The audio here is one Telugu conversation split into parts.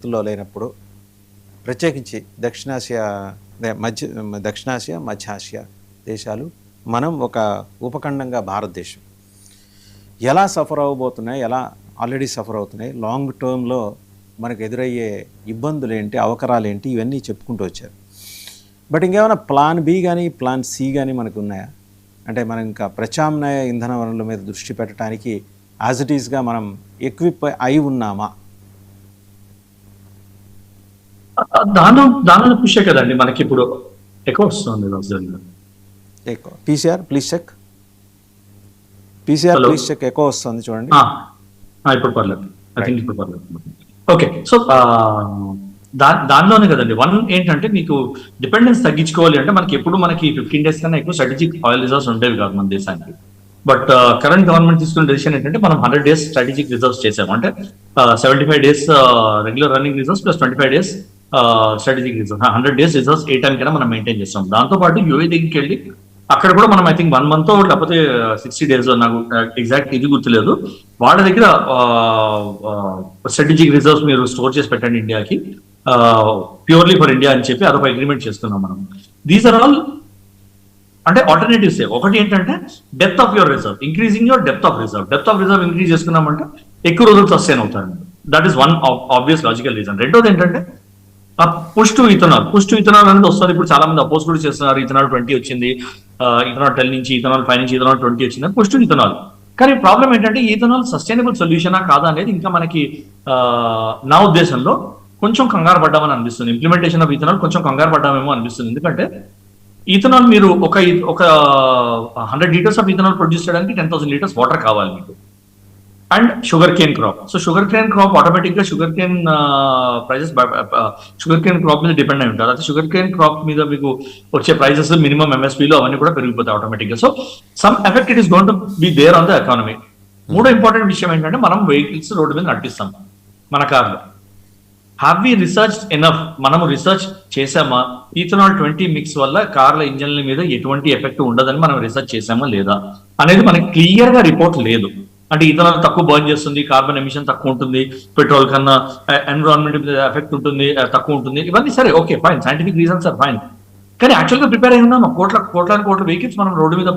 లో లేనప్పుడు ప్రత్యేకించి దక్షిణాసియా మధ్య ఆసియా దేశాలు మనం ఒక ఉపఖండంగా భారతదేశం ఎలా సఫర్ అవ్వబోతున్నాయి, ఎలా ఆల్రెడీ సఫర్ అవుతున్నాయి, లాంగ్ టర్మ్లో మనకు ఎదురయ్యే ఇబ్బందులు ఏంటి, అవకరాలు ఏంటి, ఇవన్నీ చెప్పుకుంటూ వచ్చారు. బట్ ఇంకేమైనా ప్లాన్ బి కానీ ప్లాన్ సి కానీ మనకు ఉన్నాయా? అంటే మనం ఇంకా ప్రత్యామ్నాయ ఇంధన వనరుల మీద దృష్టి పెట్టడానికి యాజ్ ఇట్ ఈస్గా మనం ఎక్విప్ అయి ఉన్నామా? దానిలో పుష్ే కదండి మనకి ఇప్పుడు ఎక్కువ వస్తుంది. ఎక్కువ PCR please check, PCR please check ఎక్కువ వస్తుంది చూడండి. ఇప్పుడు పర్లేదు, ఐ థింక్ ఇప్పుడు పర్లేదు. ఓకే, సో దానిలోనే కదండి. వన్ ఏంటంటే మీకు డిపెండెన్స్ తగ్గించుకోవాలి అంటే మనకి ఎప్పుడు మనకి 15 days కన్నా ఎక్కువ స్ట్రాటజిక్ ఆయిల్ రిజర్వ్స్ ఉండేవి కాదు మన దేశానికి. బట్ కరెంట్ గవర్నమెంట్ తీసుకున్న డెసిషన్ ఏంటంటే మనం 100 days స్ట్రాటజిక్ రిజర్వ్స్ చేసాము. అంటే 75 days regular running reserves plus 25 days strategic reserves, 100 days reserves ఏ టైం కైనా మనం మెయింటైన్ చేస్తాం. దాంతో పాటు యూఏ దగ్గరికి వెళ్ళి అక్కడ కూడా మనం ఐ థింక్ 1 month లేకపోతే 60 days నాకు ఎగ్జాక్ట్ ఇది గుర్తులేదు, వాళ్ళ దగ్గర స్ట్రాటజిక్ రిజర్వ్స్ మీరు స్టోర్ చేసి పెట్టండి ఇండియాకి, ప్యూర్లీ ఫర్ ఇండియా అని చెప్పి అదొక అగ్రిమెంట్ చేసుకున్నాం మనం. దీస్ ఆర్ ఆల్ అంటే ఆల్టర్నేటివ్స్. ఒకటి ఏంటంటే depth of your reserve, increasing your depth of reserve increase చేసుకున్నామంటే ఎక్కువ రోజులు సస్టైన్ అవుతారు. That is one obvious logical reason. రెండోది ఏంటంటే పుష్ టు ఇథనాల్ అనేది వస్తుంది. ఇప్పుడు చాలా మంది అపోజ్ కూడా చేస్తున్నారు. ఇథనాల్ 20 వచ్చింది, ఇథనాల్ 10 నుంచి ఇథనాల్ 5 నుంచి ఇథనాల్ 20 వచ్చింది, పుష్ టు ఇథనాల్. కానీ ప్రాబ్లం ఏంటంటే ఇథనాల్ సస్టైనబుల్ సొల్యూషనా కాదా అనేది ఇంకా మనకి నా ఉద్దేశంలో కొంచెం కంగారు పడ్డామని అనిపిస్తుంది. ఇంప్లిమెంటేషన్ ఆఫ్ ఇథనాల్ కొంచెం కంగారు పడ్డామేమో అనిపిస్తుంది. ఎందుకంటే ఇథనాల్ మీరు ఒక 100 liters ఆఫ్ ఇథనాల్ ప్రొడ్యూస్ చేయడానికి 10,000 liters వాటర్ కావాలి మీకు. And sugarcane crop, so sugarcane crop automatic గా sugarcane prices sugarcane crop మీద డిపెండ్ అయి ఉంటారు. అయితే షుగర్ కేన్ క్రాప్ మీద మీకు వచ్చే ప్రైజెస్ మినిమం ఎంఎస్పీలో అవన్నీ కూడా పెరిగిపోతాయి ఆటోమేటిక్ గా. So some effect it is going to be there on the economy. మూడో ఇంపార్టెంట్ విషయం ఏంటంటే మనం వెహికల్స్ రోడ్డు మీద నడిపిస్తాం మన కార్లు. Have we research enough? మనము రీసెర్చ్ చేసామా ఇథనాల్ 20 మిక్స్ వల్ల కార్ల ఇంజన్ల మీద ఎటువంటి ఎఫెక్ట్ ఉండదని మనం రీసెర్చ్ చేసామా లేదా అనేది మనకి క్లియర్ గా రిపోర్ట్ లేదు. అంటే ఇథనాల్ తక్కువ బర్న్ చేస్తుంది, కార్బన్ ఎమిషన్ తక్కువ ఉంటుంది, పెట్రోల్ కన్నా ఎన్విరాన్మెంట్ మీద ఎఫెక్ట్ ఉంటుంది, తక్కువ ఉంటుంది, ఇవన్నీ సరే, okay fine, scientific reasons are fine. కానీ యాక్చువల్గా ప్రిపేర్ అయి ఉన్నాం. కోట్ల వెహికల్స్ మనం రోడ్డు మీద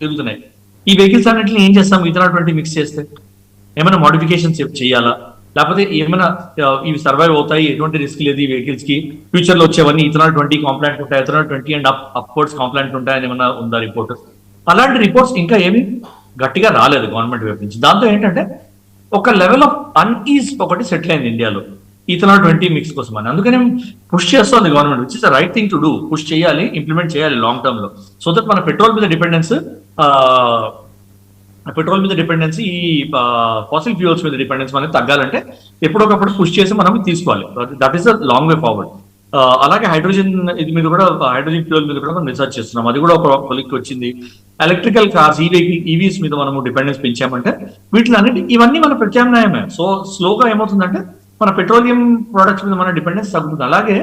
తిరుగుతున్నాయి. ఈ వెహికల్స్ అన్నింటిని ఏం చేస్తాం? ఇథనాల్ 20 మిక్స్ చేస్తే ఏమైనా మోడిఫికేషన్స్ చేయాలా, లేకపోతే ఏమైనా ఇవి సర్వైవ్ అవుతాయి, ఎటువంటి రిస్క్ లేదు ఈ వెహికల్స్ కి, ఫ్యూచర్ లో వచ్చేవన్నీ ఇథనాల్ 20 కాంప్లైంట్ ఉంటాయి, ఇథనాల్ 20 అండ్ అప్వర్డ్స్ కాంప్లైంట్ ఉంటాయని ఏమైనా ఉందా రిపోర్ట్? అలాంటి రిపోర్ట్స్ ఇంకా ఏమి గట్టిగా రాలేదు గవర్నమెంట్ వైపు నుంచి. దాంతో ఏంటంటే ఒక లెవెల్ ఆఫ్ అన్ఈజ్ ఒకటి సెటిల్ అయింది ఇండియాలో ఇథనాల్ 20 మిక్స్ కోసం అని. అందుకనే పుష్ చేస్తుంది government, which is the right thing to do. Push చేయాలి, ఇంప్లిమెంట్ చేయాలి లాంగ్ టర్మ్ లో, సో దట్ మన పెట్రోల్ మీద డిపెండెన్సీ ఈ ఫాసిల్ ఫ్యూయల్స్ మీద డిపెండెన్స్ అనేది తగ్గాలంటే ఎప్పుడొకప్పుడు పుష్ చేసి మనం తీసుకోవాలి. That is the long way forward. అలాగే హైడ్రోజన్ ఇది మీద కూడా, హైడ్రోజన్ ఫ్యూయల్ మీద కూడా మనం రీసెర్చ్ చేస్తున్నాం. అది కూడా ఒక కొలిక్కి వచ్చింది. ఎలక్ట్రికల్ కార్స్, ఈవీస్ మీద మనము డిపెండెన్స్ పెంచామంటే వీటిలన్నిటి ఇవన్నీ మన ప్రత్యామ్నాయమే. సో స్లోగా ఏమవుతుందంటే మన పెట్రోలియం ప్రొడక్ట్స్ మీద మన డిపెండెన్స్ తగ్గుతుంది. అలాగే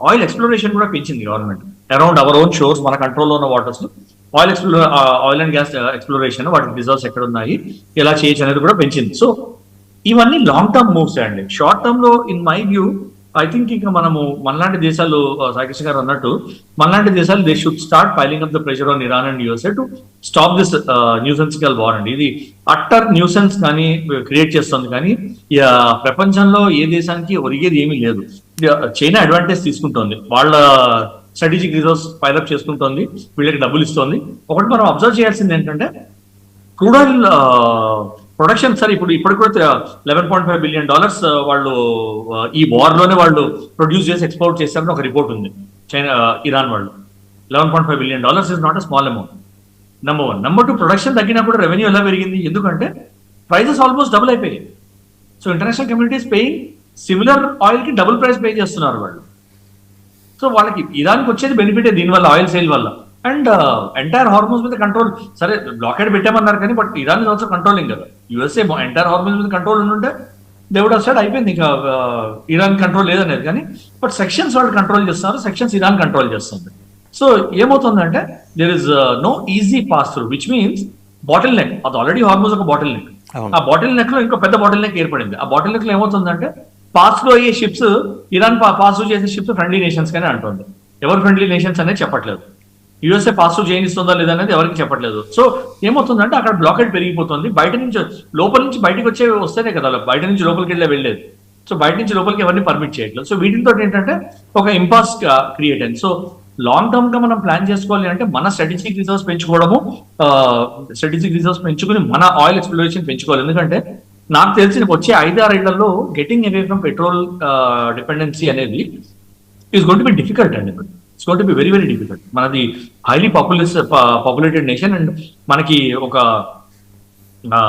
ఆయిల్ ఎక్స్ప్లోరేషన్ కూడా పెంచింది government around our own shores, మన కంట్రోల్లో ఉన్న waters. Oil and gas exploration, వాటి రిజర్వ్స్ ఎక్కడ ఉన్నాయి, ఎలా చేయొచ్చు అనేది కూడా పెంచింది. సో ఇవన్నీ లాంగ్ టర్మ్ మూవ్స్ అండి. షార్ట్ టర్మ్ లో in my view I think ఇంకా మనము మనలాంటి దేశాలు, సాయికృష్ణ గారు అన్నట్టు మనలాంటి దేశాలు they should start piling up the pressure on Iran and USA to stop this nonsensical war అండి. ఇది అట్టర్ న్యూసెన్స్ కానీ క్రియేట్ చేస్తుంది, కానీ ప్రపంచంలో ఏ దేశానికి ఒరిగేది ఏమీ లేదు. చైనా అడ్వాంటేజ్ తీసుకుంటోంది, వాళ్ళ స్ట్రాటజిక్ రిజర్వ్స్ పైలప్ చేసుకుంటోంది, వీళ్ళకి డబ్బులు ఇస్తోంది. ఒకటి మనం అబ్జర్వ్ చేయాల్సింది ఏంటంటే క్రూడ్ ఆయిల్ ప్రొడక్షన్ సార్ ఇప్పుడు కూడా $11.5 billion వాళ్ళు ఈ వార్ లోనే వాళ్ళు ప్రొడ్యూస్ చేసి ఎక్స్పోర్ట్ చేశారని ఒక రిపోర్ట్ ఉంది. చైనా, ఇరాన్ వాళ్ళు. $11.5 billion is not a small amount. Number 1. Number 2, production తగ్గినా కూడా రెవెన్యూ ఎలా పెరిగింది? ఎందుకంటే ప్రైజెస్ ఆల్మోస్ట్ డబుల్ అయిపోయాయి. So international communities paying similar oil కి డబుల్ ప్రైస్ పే చేస్తున్నారు వాళ్ళు. సో వాళ్ళకి ఇరాన్కి వచ్చేది బెనిఫిటే దీనివల్ల, ఆయిల్ సేల్ వల్ల. అండ్ ఎంటైర్ హార్మోన్స్ మీద కంట్రోల్, సరే బ్లాకేడ్ పెట్టామన్నారు కానీ but Iran is also controlling కదా. యూఎస్ఏ ఎంటైర్ హార్మోన్స్ మీద కంట్రోల్ ఉంటే దేవుడు అసలు అయిపోయింది, ఇంకా ఇరాన్ కంట్రోల్ లేదనేది. కానీ బట్ సెక్షన్స్ వాళ్ళు కంట్రోల్ చేస్తున్నారు, సెక్షన్స్ ఇరాన్ కంట్రోల్ చేస్తుంది. సో ఏమవుతుందంటే there is no easy pass through, which means bottleneck. అది ఆల్రెడీ హార్మోన్స్ ఒక బాటిల్ నెక్. అవును. ఆ బాటిల్ నెక్ లో ఇంకో పెద్ద బాటిల్ నెక్ ఏర్పడింది. ఆ బాటిల్ నెక్ లో ఏమవుతుందంటే పాస్ లో అయ్యే షిప్స్, ఇరాన్ పాస్ చేసే షిప్స్ ఫ్రెండ్లీ నేషన్స్ కానీ అంటుంది. ఎవరు ఫ్రెండ్లీ నేషన్స్ అనేది చెప్పట్లేదు. యూఎస్ఏ పాస్ చేయనిస్తుందా లేదా అనేది ఎవరికి చెప్పట్లేదు. సో ఏమవుతుందంటే అక్కడ బ్లాకెట్ పెరిగిపోతుంది. బయట నుంచి లోపల నుంచి బయటకు వస్తేనే కదా బయట నుంచి లోపలికి వెళ్ళేది. సో బయట నుంచి లోపలికి ఎవరిని పర్మిట్ చేయట్లేదు. సో వీటితో ఏంటంటే ఒక ఇంపాస్ క్రియేట్ అయింది. సో లాంగ్ టర్మ్ గా మనం ప్లాన్ చేసుకోవాలి అంటే మన స్ట్రాటజిక్ రిజర్వ్స్ పెంచుకోవడము, స్ట్రాటజిక్ రిజర్వ్స్ పెంచుకుని మన ఆయిల్ ఎక్స్ప్లోరేషన్ పెంచుకోవాలి. ఎందుకంటే నాకు తెలిసి వచ్చే 5-6 ఏళ్లలో getting away from petrol dependency అనేది is going to be difficult అండి. It's going to be very very difficult. మనది హైలీ పాపులేటెడ్ నేషన్ అండ్ మనకి ఒక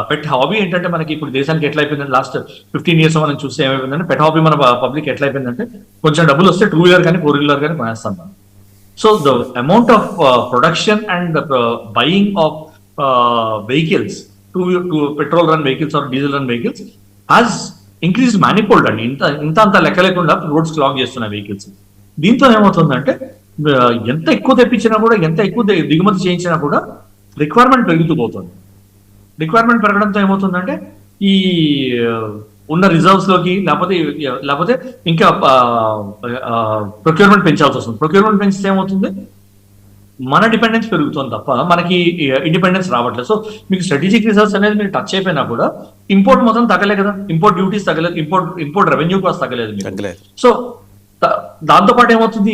పెట్ హాబీ ఏంటంటే మనకి ఇప్పుడు దేశానికి ఎట్లా అయిపోయిందంటే లాస్ట్ 15 years మనం చూస్తే ఏమైపోయిందంటే పెట్ హాబీ మన పబ్లిక్ ఎట్లా అయిపోయిందంటే కొంచెం డబ్బులు వస్తే 2-wheeler కానీ 4-wheeler కానీ కొనేస్తాం మనం. So the amount of production and buying of vehicles to petrol run vehicles or diesel run vehicles has increase manifold అండి. అంత లెక్క లేకుండా రోడ్స్ క్లాగ్ చేస్తున్న వెహికల్స్. దీంతో ఏమవుతుందంటే ఎంత ఎక్కువ తెప్పించినా కూడా, ఎంత ఎక్కువ దిగుమతి చేయించినా కూడా రిక్వైర్మెంట్ పెరుగుతూ పోతుంది. రిక్వైర్మెంట్ పెరగడంతో ఏమవుతుందంటే ఈ ఉన్న రిజర్వ్స్ లోకి లేకపోతే ఇంకా ప్రొక్యూర్మెంట్ పెంచాల్సి వస్తుంది. ప్రొక్యూర్మెంట్ పెంచితే ఏమవుతుంది, మన డిపెండెన్స్ పెరుగుతుంది తప్ప మనకి ఇండిపెండెన్స్ రావట్లేదు. సో మీకు స్ట్రాటజిక్ రిజర్వ్స్ అనేది మీరు టచ్ అయిపోయినా కూడా ఇంపోర్ట్ మొత్తం తగ్గలే కదా, ఇంపోర్ట్ డ్యూటీస్ తగ్గలేదు, ఇంపోర్ట్ రెవెన్యూ కాస్ట్ తగ్గలేదు. సో దాంతో పాటు ఏమవుతుంది,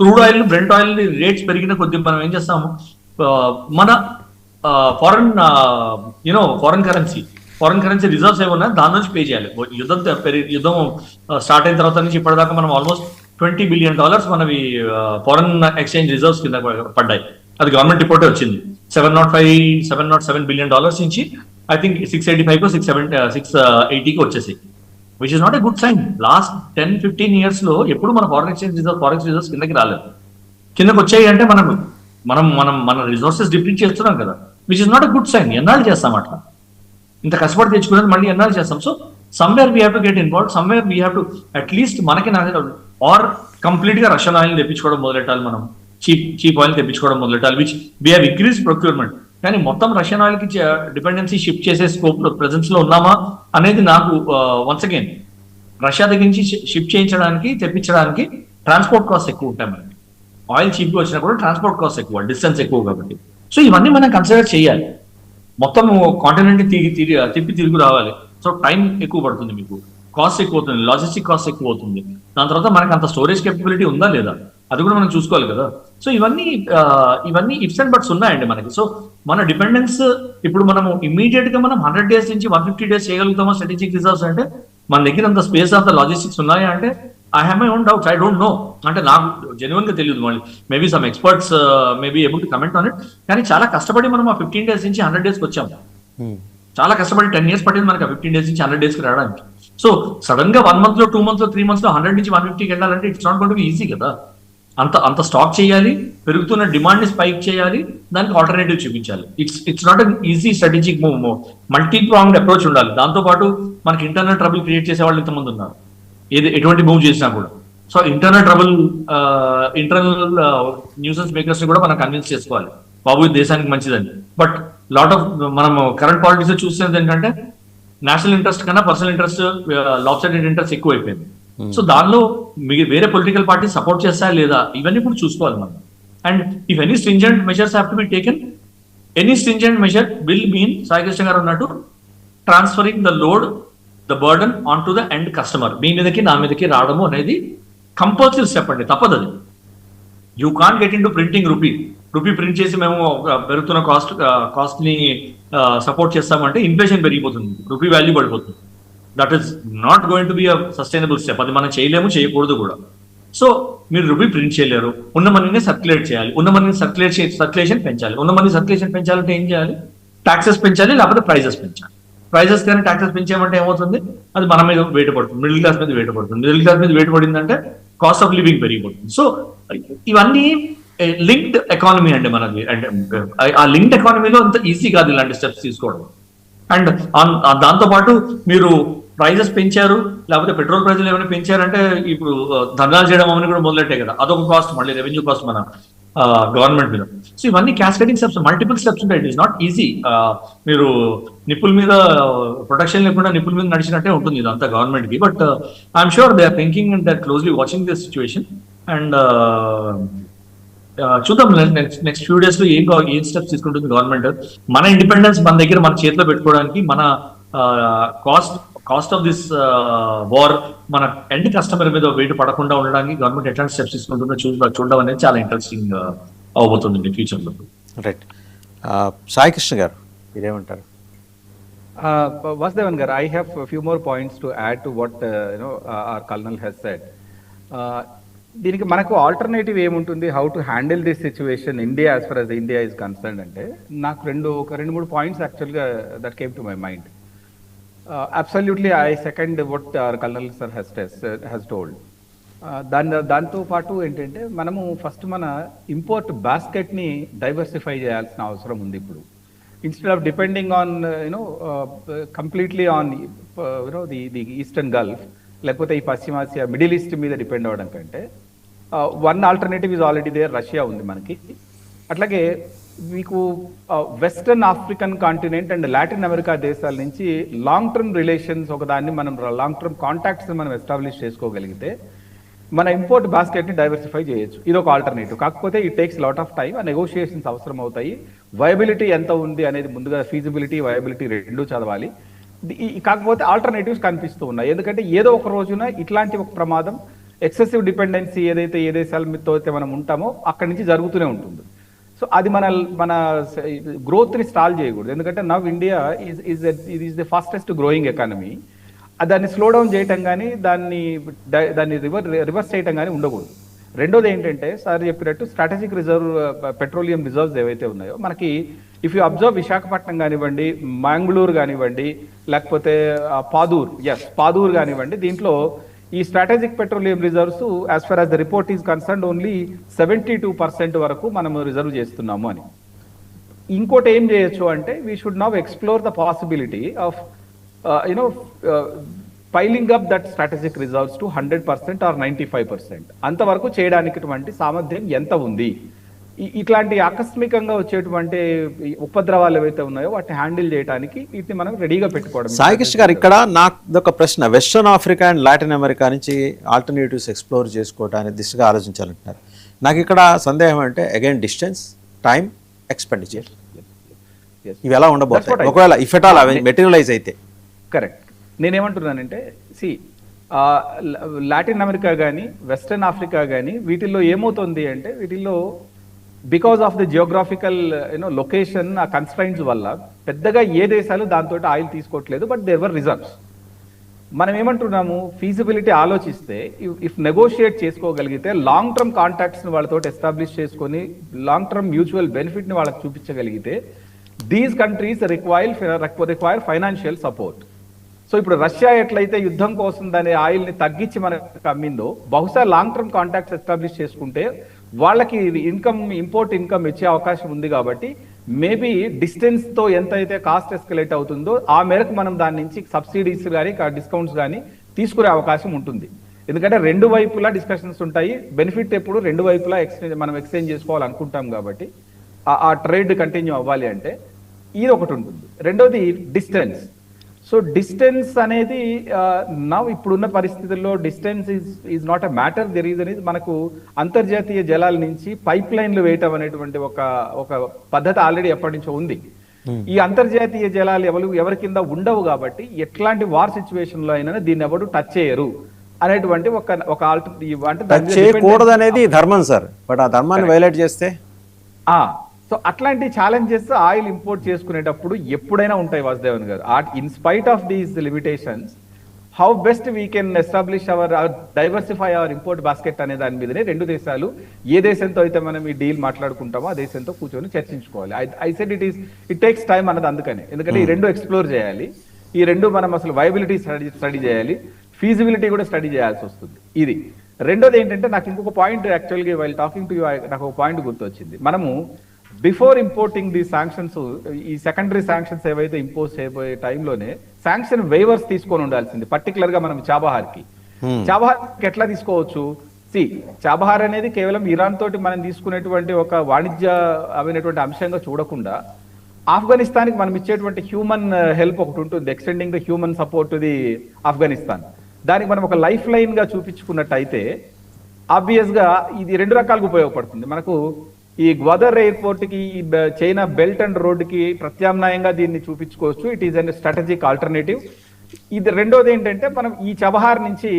crude oil, Brent oil rates పెరిగిన కొద్ది మనం ఏం చేస్తాము, మన ఫారెన్ కరెన్సీ రిజర్వ్స్ ఏమన్నా దాని నుంచి పే చేయాలి. యుద్ధం స్టార్ట్ అయిన తర్వాత నుంచి ఇప్పటిదాకా మనం ఆల్మోస్ట్ $20 billion మనవి ఫారెన్ ఎక్స్చేంజ్ రిజర్వ్స్ కింద పడ్డాయి. అది గవర్నమెంట్ రిపోర్టే వచ్చింది. $707 billion నుంచి ఐ థింక్ 685 680 వచ్చేసి, which is not a good sign. Last 10-15 years లో ఎప్పుడు మన ఫారెక్స్ రిజర్వ్స్ కిందకి రాలేదు. కిందకి వచ్చాయి అంటే మన రిసోర్సెస్ డిప్లీట్ చేస్తున్నాం కదా, which is not a good sign. ఎన్నాళ్ళు చేస్తాం అట్లా? ఇంత కష్టపడి తెచ్చుకునేది మళ్ళీ ఎన్నాళ్ళు చేస్తాం? So somewhere we have to get involve, somewhere we have to at least మనకి ఆర్ కంప్లీట్ గా రష్యన్ ఆయిల్ తెప్పించుకోవడం మొదలెట్టాలి. మనం చీప్ ఆయిల్ తెప్పించుకోవడం మొదలెట్టాలి, which we have increase procurement. కానీ మొత్తం రష్యన్ ఆయిల్ కి డిపెండెన్సీ షిఫ్ట్ చేసే స్కోప్ లో ప్రెజెన్స్ లో ఉన్నామా అనేది నాకు వన్స్ అగైన్ రష్యా దగ్గర నుంచి షిఫ్ట్ చేయించడానికి, తెప్పించడానికి ట్రాన్స్పోర్ట్ కాస్ట్ ఎక్కువ ఉంటాయి మనకి. ఆయిల్ చీప్ గా వచ్చినా కూడా ట్రాన్స్పోర్ట్ కాస్ట్ ఎక్కువ, డిస్టెన్స్ ఎక్కువ కాబట్టి. సో ఇవన్నీ మనం కన్సిడర్ చేయాలి. మొత్తం కాంటినెంట్ తిప్పి తిరిగి రావాలి. సో టైం ఎక్కువ పడుతుంది, మీకు కాస్ట్ ఎక్కువ అవుతుంది, లాజిస్టిక్ కాస్ట్ ఎక్కువ అవుతుంది. దాని తర్వాత మనకి అంత స్టోరేజ్ కెపబిలిటీ ఉందా లేదా అది కూడా మనం చూసుకోవాలి కదా. సో ఇవన్నీ ఇఫ్స్ అండ్ బట్స్ ఉన్నాయండి మనకి. సో మన డిపెండెన్స్ ఇప్పుడు మనం ఇమీడియట్ గా మనం 100 days నుంచి 150 days చేయగలుగుతామా స్ట్రాటజిక్ రిజర్వ్స్ అంటే? మన దగ్గర అంత స్పేస్, అంత లాజిస్టిక్స్ ఉన్నాయా అంటే I have my own doubts. I don't know, అంటే నాకు జెన్యున్ గా తెలియదు. మళ్ళీ maybe some experts maybe able to comment on it. కానీ చాలా కష్టపడి మనం ఆ 15 days నుంచి 100 days వచ్చాము. చాలా కష్టపడి 10 years పట్టింది మనకి 15 days నుంచి 100 days కి రావడానికి. సో సడన్ గా 1 month లో, 2 months లో, 3 months లో 100 నుంచి 150కి వెళ్ళాలంటే it's not going to be easy కదా. అంత స్టాక్ చేయాలి, పెరుగుతున్న డిమాండ్ ని స్పైక్ చేయాలి, దానికి ఆల్టర్నేటివ్ చూపించాలి. It's not an easy strategic move. Multi pronged approach ఉండాలి. దాంతో పాటు మనకి ఇంటర్నల్ ట్రబుల్ క్రియేట్ చేసే వాళ్ళు ఇంతమంది ఉన్నారు ఎటువంటి మూవ్ చేసినా కూడా. So internal trouble, internal nuisance makers ని కూడా మనం కన్విన్స్ చేసుకోవాలి, బాబు ఇది దేశానికి మంచిదని. బట్ లాట్ ఆఫ్ మనం కరెంట్ పాలిటిక్స్ చూసేది ఏంటంటే నేషనల్ ఇంట్రెస్ట్ కన్నా పర్సనల్ ఇంట్రెస్ట్, లాబ్సైడెడ్ ఇంట్రెస్ట్ ఎక్కువ అయిపోయింది. సో దానిలో వేరే పొలిటికల్ పార్టీ సపోర్ట్ చేస్తాయా లేదా ఇవన్నీ కూడా చూసుకోవాలి మనం. And if any stringent measures have to be taken, any stringent measure will mean Sai Krishna garu అన్నట్టు transferring the load, the burden on to the end customer. మీ మీదకి నా మీదకి రావడము అనేది కంపల్సరీ స్టెప్ అండి, తప్పదు అది. You can't get in to printing rupee print చేసి మేము పెరుగుతున్న కాస్ట్ ని సపోర్ట్ చేస్తామంటే ఇన్ఫ్లేషన్ పెరిగిపోతుంది, రూపీ వాల్యూ పడిపోతుంది. That is not going to be a sustainable step. అది మనం చేయలేము, చేయకూడదు కూడా. సో మీరు రూపీ ప్రింట్ చేయలేరు, ఉన్న మనీని సర్క్యులేట్ చేయాలి, ఉన్న మనీని సర్క్యులేషన్ పెంచాలి. ఉన్న మనీ సర్క్యులేషన్ పెంచాలంటే ఏం చేయాలి? ట్యాక్సెస్ పెంచాలి, లేకపోతే ప్రైజెస్ పెంచాలి. ప్రైజెస్ కానీ ట్యాక్సెస్ పెంచామంటే ఏమవుతుంది? అది మన మీద వెయిట్ పడుతుంది, మిడిల్ క్లాస్ మీద వెయిట్ పడుతుంది. మిడిల్ క్లాస్ మీద వెయిట్ పడిందంటే కాస్ట్ ఆఫ్ లివింగ్ పెరిగిపోతుంది. సో ఇవన్నీ లింక్డ్ ఎకానమీ అండి మనది. అండ్ ఆ లింక్డ్ ఎకానమీలో అంత ఈజీ కాదు ఇలాంటి స్టెప్స్ తీసుకోవడం. అండ్ దాంతో పాటు మీరు ప్రైజెస్ పెంచారు, లేకపోతే పెట్రోల్ ప్రైజులు ఏమైనా పెంచారంటే ఇప్పుడు ధర్నాలు చేయడం అవన్నీ కూడా మొదలెట్టే కదా, అదొక కాస్ట్, మళ్ళీ రెవెన్యూ కాస్ట్ మన గవర్నమెంట్ మీద. సో ఇవన్నీ క్యాస్కేడింగ్ స్టెప్స్, మల్టిపుల్ స్టెప్స్ ఉంటాయి. It is not easy. మీరు నిప్పుల మీద ప్రొటెక్షన్ లేకుండా నిప్పుల మీద నడిచినట్టే ఉంటుంది ఇదంతా గవర్నమెంట్ కి. But I'm sure they are thinking and they are closely watching this situation. And చూద్దాం నెక్స్ట్ ఫ్యూ డేస్ లో ఏం స్టెప్స్ తీసుకుంటుంది గవర్నమెంట్. మన ఇండిపెండెన్స్ మన దగ్గర మన చేతిలో పెట్టుకోవడానికి, మన కాస్ట్ ఆఫ్ దిస్ వార్ మన ఎండ్ కస్టమర్ మీద వెయిట్ పడకుండా ఉండడానికి గవర్నమెంట్ ఎట్లాంటి స్టెప్స్ తీసుకుంటుందో చూడడం అనేది చాలా ఇంట్రెస్టింగ్ అవబోతుంది ఫ్యూచర్ లో. రైట్. సాయి కృష్ణ గారు మీరేమంటారు? Vasudevan garu, I have a few more points to add to what our colonel has said. దీనికి మనకు ఆల్టర్నేటివ్ ఏముంటుంది, how to handle this situation India as far as India is concern అంటే, నాకు రెండు మూడు పాయింట్స్ యాక్చువల్గా that came to my mind. Absolutely I second what our colonel sir has told. దాంతో పాటు ఏంటంటే, మనము ఫస్ట్ మన ఇంపోర్ట్ బాస్కెట్ని డైవర్సిఫై చేయాల్సిన అవసరం ఉంది ఇప్పుడు. Instead of depending on completely on the Eastern Gulf, లేకపోతే ఈ పశ్చిమాసియా మిడిల్ ఈస్ట్ మీద డిపెండ్ అవ్వడం కంటే, one alternative is already there, Russia ఉంది మనకి. అట్లాగే మీకు western African continent and Latin America దేశాల నుంచి లాంగ్ టర్మ్ రిలేషన్స్, ఒకదాన్ని మనం లాంగ్ టర్మ్ కాంటాక్ట్స్ మనం ఎస్టాబ్లిష్ చేసుకోగలిగితే మన ఇంపోర్ట్ బాస్కెట్ని డైవర్సిఫై చేయొచ్చు. ఇది ఒక ఆల్టర్నేటివ్. కాకపోతే it takes lot of time, ఆ నెగోషియేషన్స్ అవసరం అవుతాయి. వయబిలిటీ ఎంత ఉంది అనేది ముందుగా ఫీజిబిలిటీ, వయబిలిటీ రెండూ చదవాలి. కాకపోతే ఆల్టర్నేటివ్స్ కనిపిస్తూ ఉన్నాయి. ఎందుకంటే ఏదో ఒక రోజున ఇట్లాంటి ఒక ప్రమాదం, ఎక్సెసివ్ డిపెండెన్సీ ఏదైతే ఏ దేశాలతో అయితే మనం ఉంటామో అక్కడి నుంచి జరుగుతూనే ఉంటుంది. సో అది మన గ్రోత్ని స్టాల్ చేయకూడదు. ఎందుకంటే now India is the fastest growing economy. దాన్ని స్లో డౌన్ చేయటం కానీ దాన్ని రివర్స్ చేయటం కానీ ఉండకూడదు. రెండోది ఏంటంటే, సార్ చెప్పినట్టు స్ట్రాటజిక్ పెట్రోలియం రిజర్వ్స్ ఏవైతే ఉన్నాయో మనకి, ఇఫ్ యూ అబ్జర్వ్ విశాఖపట్నం కానివ్వండి, మంగళూరు కానివ్వండి, లేకపోతే పాదూర్ కానివ్వండి, దీంట్లో ఈ strategic petroleum reserves as far as the report is concerned only 72% వరకు మనం రిజర్వ్ చేస్తున్నాము అని. ఇంకోటి ఏం చేయొచ్చు అంటే, we should now explore the possibility of piling up that strategic reserves to 100% or 95%. అంతవరకు చేయడానికి సామర్థ్యం ఎంత ఉంది, ఇట్లాంటి ఆకస్మికంగా వచ్చేటువంటి ఉపద్రవాలు ఏవైతే ఉన్నాయో వాటిని హ్యాండిల్ చేయడానికి వీటిని మనం రెడీగా పెట్టుకోవడం. సాయి కృష్ణ గారు, ఇక్కడ నాకు ఒక ప్రశ్న. Western Africa and Latin America నుంచి ఆల్టర్నేటివ్స్ ఎక్స్ప్లోర్ చేసుకోవడానికి దిశగా ఆలోచించాలంటున్నారు. నాకు ఇక్కడ సందేహం అంటే, అగైన్ డిస్టెన్స్, టైం, ఎక్స్పెండిచర్, ఇవి ఎలా ఉండబోతాయి ఒకవేళ ఇఫ్ ఎట్ ఆల్ అవి మెటీరియలైజ్ అయితే? కరెక్ట్. నేనేమంటున్నానంటే, లాటిన్ అమెరికా కానీ వెస్టర్న్ ఆఫ్రికా కానీ వీటిల్లో ఏమవుతుంది అంటే, వీటిల్లో because of the geographical location, ఆ కన్స్ట్రైంట్స్ వల్ల పెద్దగా ఏ దేశాలు దాంతో ఆయిల్ తీసుకోవట్లేదు. But there were reserves. మనం ఏమంటున్నాము, ఫీజిబిలిటీ ఆలోచిస్తే, ఇఫ్ నెగోషియేట్ చేసుకోగలిగితే, లాంగ్ టర్మ్ కాంటాక్ట్స్ని వాళ్ళతో ఎస్టాబ్లిష్ చేసుకొని లాంగ్ టర్మ్ మ్యూచువల్ బెనిఫిట్ని వాళ్ళకి చూపించగలిగితే, these countries require financial support. So ఇప్పుడు రష్యా ఎట్లయితే యుద్ధం కోసం దాని ఆయిల్ని తగ్గించి మనకు అమ్మిందో, బహుశా లాంగ్ టర్మ్ కాంటాక్ట్స్ ఎస్టాబ్లిష్ చేసుకుంటే వాళ్ళకి ఇంపోర్ట్ ఇన్కమ్ ఇచ్చే అవకాశం ఉంది. కాబట్టి మేబీ డిస్టెన్స్తో ఎంత అయితే కాస్ట్ ఎస్కలేట్ అవుతుందో ఆ మేరకు మనం దాని నుంచి సబ్సిడీస్ కానీ డిస్కౌంట్స్ కానీ తీసుకునే అవకాశం ఉంటుంది. ఎందుకంటే రెండు వైపులా డిస్కషన్స్ ఉంటాయి. బెనిఫిట్ ఎప్పుడు రెండు వైపులా మనం ఎక్స్చేంజ్ చేసుకోవాలనుకుంటాం. కాబట్టి ఆ ట్రేడ్ కంటిన్యూ అవ్వాలి అంటే ఇది ఒకటి ఉంటుంది. రెండోది డిస్టెన్స్. సో డిస్టెన్స్ అనేది ఇప్పుడున్న పరిస్థితుల్లో distance is not a matter. There is అనేది మనకు అంతర్జాతీయ జలాల నుంచి పైప్ లైన్లు వేయటం అనేటువంటి ఒక పద్ధతి ఆల్రెడీ ఎప్పటి నుంచో ఉంది. ఈ అంతర్జాతీయ జలాలు ఎవరి కింద ఉండవు. కాబట్టి ఎట్లాంటి వార్ సిచ్యువేషన్ లో అయినా దీన్ని ఎవరు టచ్ చేయరు అనేటువంటి ఒక చేయకూడదు అనేది ధర్మం సార్. బట్ ఆ ధర్మాన్ని వైలేట్ చేస్తే సో అట్లాంటి ఛాలెంజెస్ ఆయిల్ ఇంపోర్ట్ చేసుకునేటప్పుడు ఎప్పుడైనా ఉంటాయి వాసుదేవన్ గారు. In spite of these limitations, how best we can establish diversify our import basket అనే దాని మీదనే రెండు దేశాలు, ఏ దేశంతో అయితే మనం ఈ డీల్ మాట్లాడుకుంటామో ఆ దేశంతో కూర్చొని చర్చించుకోవాలి. I said it takes time అన్నది అందుకనే. ఎందుకంటే ఈ రెండు ఎక్స్ప్లోర్ చేయాలి, ఈ రెండు మనం అసలు వైబిలిటీ స్టడీ చేయాలి, ఫీజిబిలిటీ కూడా స్టడీ చేయాల్సి వస్తుంది. ఇది రెండోది ఏంటంటే, నాకు ఇంకొక పాయింట్ యాక్చువల్గా వైల్ టాకింగ్ టు యూ నాకు ఒక పాయింట్ గుర్తొచ్చింది. మనము బిఫోర్ ఇంపోర్టింగ్ ది శాంక్షన్స్, ఈ సెకండరీ శాంక్షన్స్ ఏవైతే ఇంపోజ్ చేయబోయే టైంలోనే శాంక్షన్ వేవర్స్ తీసుకొని ఉండాల్సింది. పర్టికులర్ గా మనం చాబహార్కి ఎట్లా తీసుకోవచ్చు, చాబహార్ అనేది కేవలం ఇరాన్ తోటి మనం తీసుకునేటువంటి ఒక వాణిజ్య అయినటువంటి అంశంగా చూడకుండా ఆఫ్ఘనిస్తాన్కి మనం ఇచ్చేటువంటి హ్యూమన్ హెల్ప్ ఒకటి ఉంటుంది, extending the human support to the Afghanistan. దానికి మనం ఒక లైఫ్ లైన్ గా చూపించుకున్నట్టయితే ఆబ్వియస్ గా ఇది రెండు రకాలుగా ఉపయోగపడుతుంది. మనకు ఈ గ్వాదర్ ఎయిర్పోర్ట్ కి చైనా బెల్ట్ అండ్ రోడ్ కి ప్రత్యామ్నాయంగా దీన్ని చూపించుకోవచ్చు. It is an strategic alternative. ఇది రెండోది ఏంటంటే మనం ఈ చబహార్ నుంచి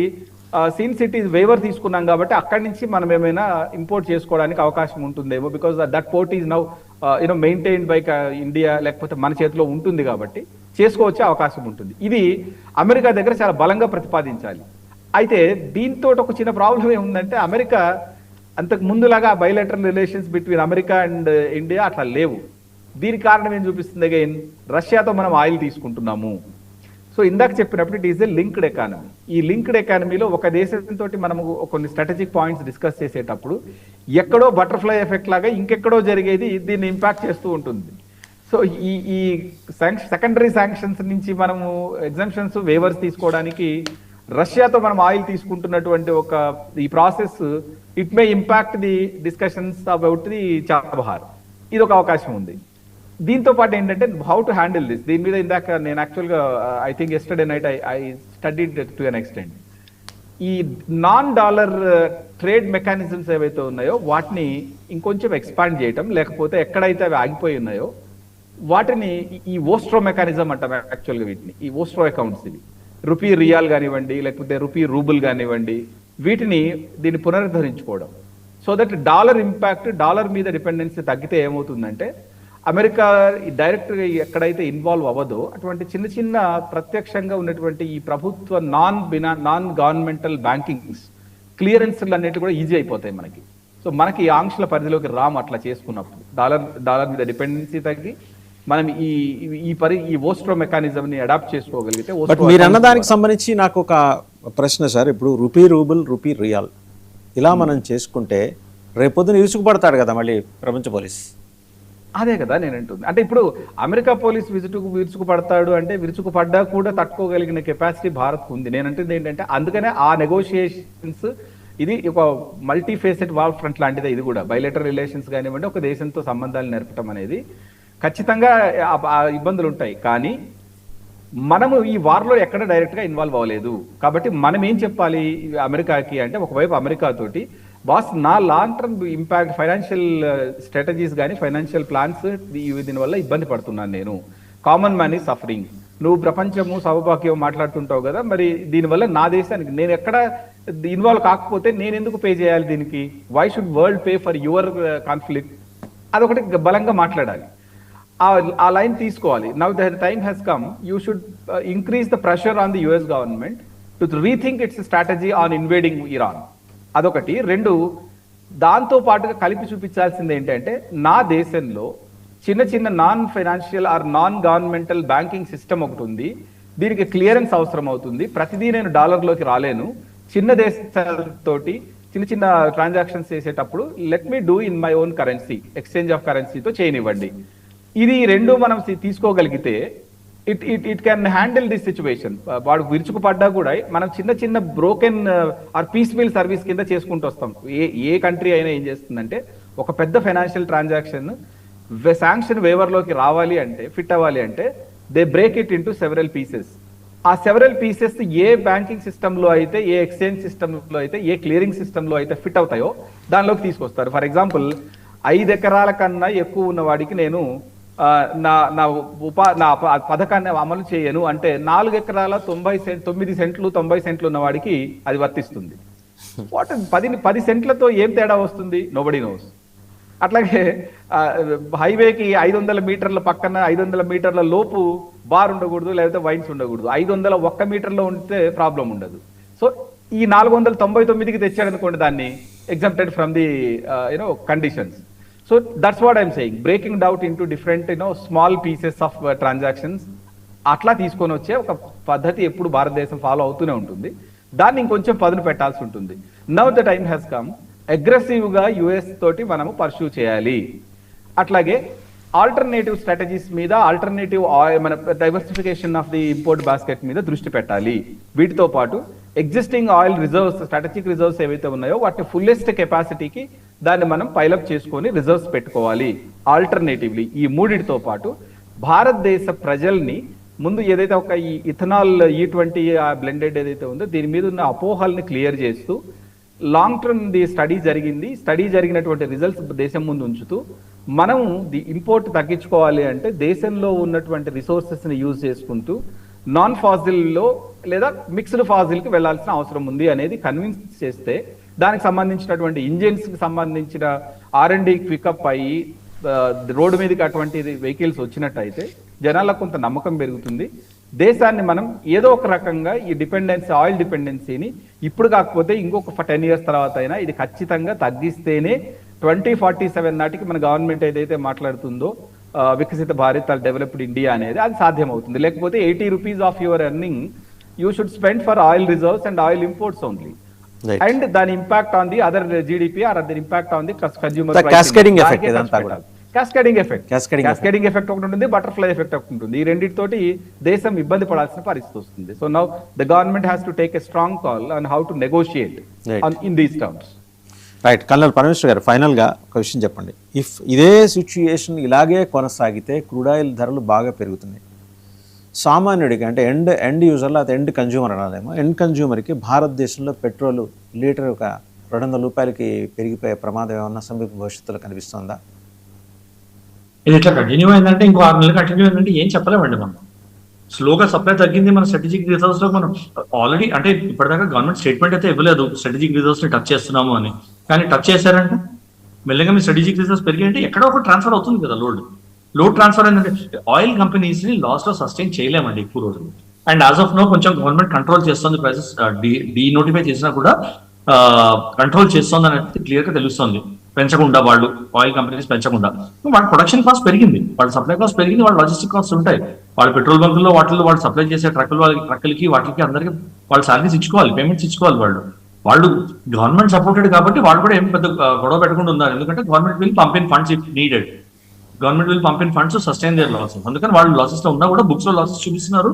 సీన్ సిటీస్ వేవర్ తీసుకున్నాం కాబట్టి అక్కడి నుంచి మనం ఏమైనా ఇంపోర్ట్ చేసుకోవడానికి అవకాశం ఉంటుందేమో, because that port is now maintained by India, లేకపోతే మన చేతిలో ఉంటుంది కాబట్టి చేసుకోవచ్చే అవకాశం ఉంటుంది. ఇది అమెరికా దగ్గర చాలా బలంగా ప్రతిపాదించాలి. అయితే దీంతో ఒక చిన్న ప్రాబ్లం ఏముందంటే అమెరికా అంతకు ముందులాగా bilateral relations between America and India అట్లా లేవు. దీనికి కారణం ఏం చూపిస్తుంది? అగైన్ రష్యాతో మనం ఆయిల్ తీసుకుంటున్నాము. సో ఇందాక చెప్పినప్పుడు it is a linked economy. ఈ లింక్డ్ ఎకానమీలో ఒక దేశంతో మనము కొన్ని స్ట్రాటజిక్ పాయింట్స్ డిస్కస్ చేసేటప్పుడు ఎక్కడో బటర్ఫ్లై ఎఫెక్ట్ లాగా ఇంకెక్కడో జరిగేది దీన్ని ఇంపాక్ట్ చేస్తూ ఉంటుంది. సో ఈ సెకండరీ శాంక్షన్స్ నుంచి మనము ఎగ్జామ్షన్స్ వేవర్స్ తీసుకోవడానికి రష్యాతో మనం ఆయిల్ తీసుకుంటున్నటువంటి ఈ process it may impact the discussions about the Chabahar. ఇది ఒక అవకాశం ఉంది. దీంతో పాటు ఏంటంటే హౌ టు హ్యాండిల్ దిస్, దీని మీద ఇందాక నేను యాక్చువల్గా I think yesterday night I studied to an extent. ఈ నాన్ డాలర్ ట్రేడ్ మెకానిజమ్స్ ఏవైతే ఉన్నాయో వాటిని ఇంకొంచెం ఎక్స్పాండ్ చేయటం, లేకపోతే ఎక్కడైతే అవి ఆగిపోయి ఉన్నాయో వాటిని ఈ ఓస్ట్రో మెకానిజం అంటారు యాక్చువల్గా వీటిని. ఈ ఓస్ట్రో అకౌంట్స్ ఇవి రూపీ రియాల్ కానివ్వండి, లేకపోతే రూపీ రూబుల్ కానివ్వండి, వీటిని దీన్ని పునరుద్ధరించుకోవడం. So that dollar impact, dollar మీద డిపెండెన్సీ తగ్గితే ఏమవుతుందంటే అమెరికా డైరెక్ట్గా ఎక్కడైతే ఇన్వాల్వ్ అవ్వదో అటువంటి చిన్న చిన్న ప్రత్యక్షంగా ఉన్నటువంటి ఈ ప్రభుత్వ నాన్ గవర్నమెంటల్ బ్యాంకింగ్స్ క్లియరెన్స్లు అనేవి కూడా ఈజీ అయిపోతాయి మనకి. సో మనకి ఈ ఆంక్షల పరిధిలోకి రాము అట్లా చేసుకున్నప్పుడు. డాలర్ మీద డిపెండెన్సీ తగ్గి మనం ఈ ఓస్ట్రో మెకానిజం ని అడాప్ట్ చేసుకోగలిగితే. బట్ మీరు అన్నదానికి సంబంధించి నాకు ఒక ప్రశ్న సార్. ఇప్పుడు రూపీ రూబుల్, రూపీ రియాల్ ఇలా మనం చేసుకుంటే రేపొద్దున ఇరుచుకుపడతాడు కదా మళ్ళీ ప్రపంచ పోలీస్. అదే కదా నేను అంటుంది. అంటే ఇప్పుడు అమెరికా పోలీస్ విరుచుకుపడతాడు అంటే విరుచుకుపడ్డా కూడా తట్టుకోగలిగిన కెపాసిటీ భారత్ ఉంది. నేను అంటుంది ఏంటంటే అందుకనే ఆ నెగోషియేషన్స్ ఇది ఒక మల్టీ ఫేసెడ్ వాల్ ఫ్రంట్ లాంటిదే. ఇది కూడా బైలేటరల్ రిలేషన్స్ కానివ్వండి, ఒక దేశంతో సంబంధాలు నేర్పడం అనేది ఖచ్చితంగా ఆ ఇబ్బందులు ఉంటాయి. కానీ మనము ఈ వార్లో ఎక్కడ డైరెక్ట్గా ఇన్వాల్వ్ అవ్వలేదు కాబట్టి మనం ఏం చెప్పాలి అమెరికాకి అంటే, ఒకవైపు అమెరికా తోటి బాస్ నా long term impact financial strategies కానీ ఫైనాన్షియల్ ప్లాన్స్ దీనివల్ల ఇబ్బంది పడుతున్నాను నేను, కామన్ మ్యాన్ ఈజ్ సఫరింగ్. నువ్వు ప్రపంచము సౌభాగ్యం మాట్లాడుతుంటావు కదా, మరి దీనివల్ల నా దేశానికి నేను ఎక్కడ ఇన్వాల్వ్ కాకపోతే నేను ఎందుకు పే చేయాలి దీనికి? Why should world pay for your conflict? అదొకటి బలంగా మాట్లాడాలి. ఆ లైన్ తీసుకోవాలి. Now the time has come, you should increase the pressure on the US government to rethink its strategy on invading Iran. అదొకటి. రెండు, దాంతో పాటుగా కలిపి చూపించాల్సింది ఏంటంటే నా దేశంలో చిన్న చిన్న non financial or non governmental banking system ఒకటి ఉంది, దీనికి క్లియరెన్స్ అవసరం అవుతుంది. ప్రతిదీ నేను డాలర్లోకి రాలేను. చిన్న దేశాలతోటి చిన్న చిన్న ట్రాన్సాక్షన్స్ చేసేటప్పుడు let me do in my own currency, exchange of కరెన్సీతో చేయనివ్వండి. ఇది రెండు మనం తీసుకోగలిగితే it can handle this situation. వాడు విరుచుకుపడ్డా కూడా మనం చిన్న చిన్న broken or piecemeal service కింద చేసుకుంటూ వస్తాం. ఏ కంట్రీ అయినా ఏం చేస్తుందంటే ఒక పెద్ద ఫైనాన్షియల్ ట్రాన్సాక్షన్ శాంక్షన్ వేవర్లోకి రావాలి అంటే, ఫిట్ అవ్వాలి అంటే they break it into several pieces. ఆ సెవెరల్ పీసెస్ ఏ బ్యాంకింగ్ సిస్టంలో అయితే, ఏ ఎక్స్చేంజ్ సిస్టంలో అయితే, ఏ క్లియరింగ్ సిస్టంలో అయితే ఫిట్ అవుతాయో దానిలోకి తీసుకొస్తారు. ఫర్ ఎగ్జాంపుల్ 5 ఎకరాల కన్నా ఎక్కువ ఉన్న వాడికి నేను నా పథకాన్ని అమలు చేయను అంటే 4 ఎకరాల 9 సెంట్లు 90 సెంట్లు ఉన్న వాడికి అది వర్తిస్తుంది. వాట్ 10 సెంట్లతో ఏం తేడా వస్తుంది? Nobody nose. అట్లాగే హైవేకి 500 మీటర్ల పక్కన 500 మీటర్ల లోపు బార్ ఉండకూడదు, లేకపోతే వైన్స్ ఉండకూడదు. 501 మీటర్లో ఉంటే ప్రాబ్లం ఉండదు. సో ఈ 499కి తెచ్చాడు అనుకోండి, దాన్ని exempted from the conditions. So that's what I'm saying, breaking down into different small pieces of transactions. అట్లా తీసుకొని వచ్చే ఒక పద్ధతి ఎప్పుడు భారతదేశం ఫాలో అవుతూనే ఉంటుంది. దాన్ని ఇంకొంచెం పదును పెట్టాల్సి ఉంటుంది. Now the time has come, అగ్రెసివ్గా యుఎస్ తోటి మనము పర్సూ చేయాలి. అట్లాగే ఆల్టర్నేటివ్ స్ట్రాటజీస్ మీద, ఆల్టర్నేటివ్ మన diversification of the import basket మీద దృష్టి పెట్టాలి. వీటితో పాటు existing oil reserves, strategic reserves ఏవైతే ఉన్నాయో వాటి ఫుల్లెస్ట్ కెపాసిటీకి దాన్ని మనం పైలప్ చేసుకొని రిజర్వ్స్ పెట్టుకోవాలి. ఆల్టర్నేటివ్లీ ఈ మూడిటితో పాటు భారతదేశ ప్రజల్ని ముందు ఏదైతే ఒక ఈ ఇథనాల్ E20 బ్లెండెడ్ ఏదైతే ఉందో దీని మీద ఉన్న అపోహల్ని క్లియర్ చేస్తూ లాంగ్ టర్మ్ స్టడీ జరిగినటువంటి రిజల్ట్స్ దేశం ముందు ఉంచుతూ మనం ఇంపోర్ట్ తగ్గించుకోవాలి అంటే దేశంలో ఉన్నటువంటి రిసోర్సెస్ని యూజ్ చేసుకుంటూ నాన్ ఫాజిల్లో లేదా మిక్స్డ్ ఫాజిల్కి వెళ్లాల్సిన అవసరం ఉంది అనేది కన్విన్స్ చేస్తే దానికి సంబంధించినటువంటి ఇంజిన్స్కి సంబంధించిన R&D క్వికప్ అయ్యి రోడ్డు మీదకి అటువంటి వెహికల్స్ వచ్చినట్టయితే జనాలకు కొంత నమ్మకం పెరుగుతుంది. దేశాన్ని మనం ఏదో ఒక రకంగా ఈ ఆయిల్ డిపెండెన్సీని ఇప్పుడు కాకపోతే ఇంకొక 10 years తర్వాత అయినా ఇది ఖచ్చితంగా తగ్గిస్తేనే 2047 నాటికి మన గవర్నమెంట్ ఏదైతే మాట్లాడుతుందో వికసిత భారత్ డెవలప్డ్ ఇండియా అనేది అది సాధ్యమవుతుంది. లేకపోతే 80 rupees of your earning you should spend for oil reserves and oil imports only. And దాని impact on the other GDP or other impact on the consumer cascading effect ఇదంతా కూడా. క్యాస్కేడింగ్ ఎఫెక్ట్ ఒకటి ఉంటుంది, బటర్ఫ్లై ఎఫెక్ట్ ఒకటి ఉంటుంది. ఈ రెండింటితోటి దేశం ఇబ్బంది పడాల్సిన పరిస్థితి వస్తుంది. So now the government has to take a strong call on how to negotiate in these terms. Right. Colonel Parameshwar గారు, ఫైనల్గా ఒక విషయం చెప్పండి. ఇఫ్ ఇదే సిచ్యుయేషన్ ఇలాగే కొనసాగితే క్రూడ్ ఆయిల్ ధరలు బాగా పెరుగుతున్నాయి. సామాన్యుడికి అంటే ఎండ్ యూజర్లో అది ఎండ్ కన్జ్యూమర్ అనాలేమో, ఎండ్ కన్జ్యూమర్కి భారతదేశంలో పెట్రోల్ లీటర్ ఒక 200 రూపాయలకి పెరిగిపోయే ప్రమాదం ఏమన్నా సమీప భవిష్యత్తులో కనిపిస్తుందా? ఇది ఇట్లా కంటిన్యూ అయిందంటే ఇంకో 6 నెలలు కంటిన్యూ అయిందంటే ఏం చెప్పలేమండి. మనం స్లోగా సప్లై తగ్గింది. మన స్ట్రాటజిక్ రిజర్వ్స్ లో మనం ఆల్రెడీ అంటే ఇప్పటిదాకా గవర్నమెంట్ స్టేట్మెంట్ అయితే ఇవ్వలేదు స్ట్రాటజిక్ రిజర్వ్స్ ని టచ్ చేస్తున్నాము అని. కానీ టచ్ చేశారంటే మెల్లగా మీ స్ట్రాటజిక్ రిజర్వ్స్ పెరిగి అంటే ఎక్కడో ఒక ట్రాన్స్ఫర్ అవుతుంది కదా. లోడ్ ట్రాన్స్ఫర్ ఏంటంటే ఆయిల్ కంపెనీస్ ని లాస్ లో సస్టైన్ చేయలేమండి ఎక్కువ రోజులు. అండ్ యాజ్ ఆఫ్ నో కొంచెం గవర్నమెంట్ కంట్రోల్ చేస్తుంది, ప్రైసెస్ డీనోటిఫై చేసినా కూడా కంట్రోల్ చేస్తుంది అనేది క్లియర్ గా తెలుస్తుంది. పెంచకుండా వాళ్ళు ఆయిల్ కంపెనీస్ పెంచకుండా వాళ్ళ ప్రొడక్షన్ కాస్ట్ పెరిగింది, వాళ్ళ సప్లై కాస్ట్ పెరిగింది, వాళ్ళ లాజిస్టిక్ కాస్ట్ ఉంటాయి. వాళ్ళ పెట్రోల్ బంకుల్లో వాటిల్లో వాళ్ళు సప్లై చేసే ట్రక్కులకి వాటికి అందరికి వాళ్ళు సాలరీస్ ఇచ్చుకోవాలి, పేమెంట్స్ ఇచ్చుకోవాలి. వాళ్ళు గవర్నమెంట్ సపోర్టెడ్ కాబట్టి వాళ్ళు కూడా ఏం పెద్ద గొడవ పెట్టకుండా ఉన్నారు. ఎందుకంటే government will pump in funds if needed. Government will pump in funds sustain their losses. అందుకని వాళ్ళు లాసెస్ లో ఉన్నా కూడా బుక్స్ లో లాసెస్ చూపిస్తున్నారు,